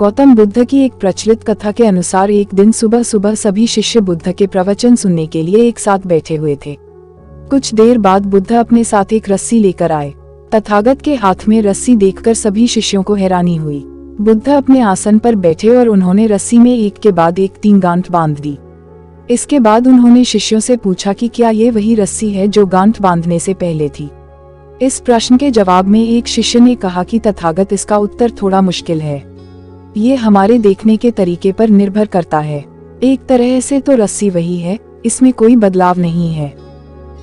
गौतम बुद्ध की एक प्रचलित कथा के अनुसार एक दिन सुबह सुबह सभी शिष्य बुद्ध के प्रवचन सुनने के लिए एक साथ बैठे हुए थे। कुछ देर बाद बुद्ध अपने साथ एक रस्सी लेकर आए। तथागत के हाथ में रस्सी देखकर सभी शिष्यों को हैरानी हुई। बुद्ध अपने आसन पर बैठे और उन्होंने रस्सी में एक के बाद एक 3 गांठ बांध दी। इसके बाद उन्होंने शिष्यों से पूछा कि क्या ये वही रस्सी है जो गांठ बांधने से पहले थी। इस प्रश्न के जवाब में एक शिष्य ने कहा कि तथागत, इसका उत्तर थोड़ा मुश्किल है। ये हमारे देखने के तरीके पर निर्भर करता है। एक तरह से तो रस्सी वही है, इसमें कोई बदलाव नहीं है।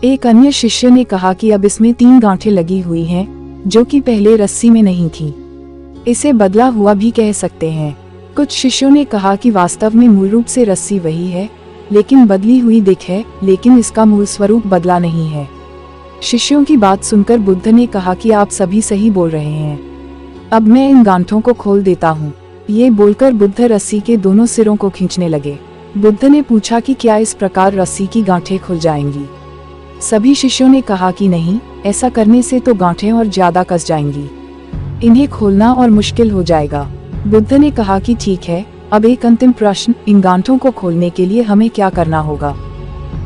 एक अन्य शिष्य ने कहा कि अब इसमें 3 गांठें लगी हुई हैं, जो कि पहले रस्सी में नहीं थी। इसे बदला हुआ भी कह सकते हैं। कुछ शिष्यों ने कहा कि वास्तव में मूल रूप से रस्सी वही है, लेकिन बदली हुई दिख है, लेकिन इसका मूल स्वरूप बदला नहीं है। शिष्यों की बात सुनकर बुद्ध ने कहा कि आप सभी सही बोल रहे हैं। अब मैं इन गांठों को खोल देता हूँ। ये बोलकर बुद्ध रस्सी के दोनों सिरों को खींचने लगे। बुद्ध ने पूछा कि क्या इस प्रकार रस्सी की गांठें खुल जाएंगी। सभी शिष्यों ने कहा कि नहीं, ऐसा करने से तो गांठें और ज्यादा कस जाएंगी। इन्हें खोलना और मुश्किल हो जाएगा। बुद्ध ने कहा कि ठीक है, अब एक अंतिम प्रश्न, इन गांठों को खोलने के लिए हमें क्या करना होगा।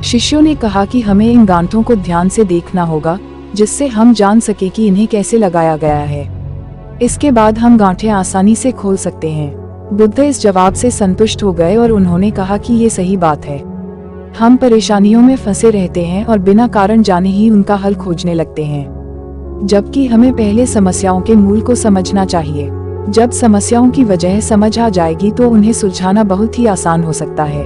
शिष्यों ने कहा कि हमें इन गांठों को ध्यान से देखना होगा, जिससे हम जान सके कि इन्हें कैसे लगाया गया है। इसके बाद हम गांठें आसानी से खोल सकते हैं। बुद्ध इस जवाब से संतुष्ट हो गए और उन्होंने कहा कि ये सही बात है। हम परेशानियों में फंसे रहते हैं और बिना कारण जाने ही उनका हल खोजने लगते हैं, जबकि हमें पहले समस्याओं के मूल को समझना चाहिए। जब समस्याओं की वजह समझ आ जाएगी तो उन्हें सुलझाना बहुत ही आसान हो सकता है।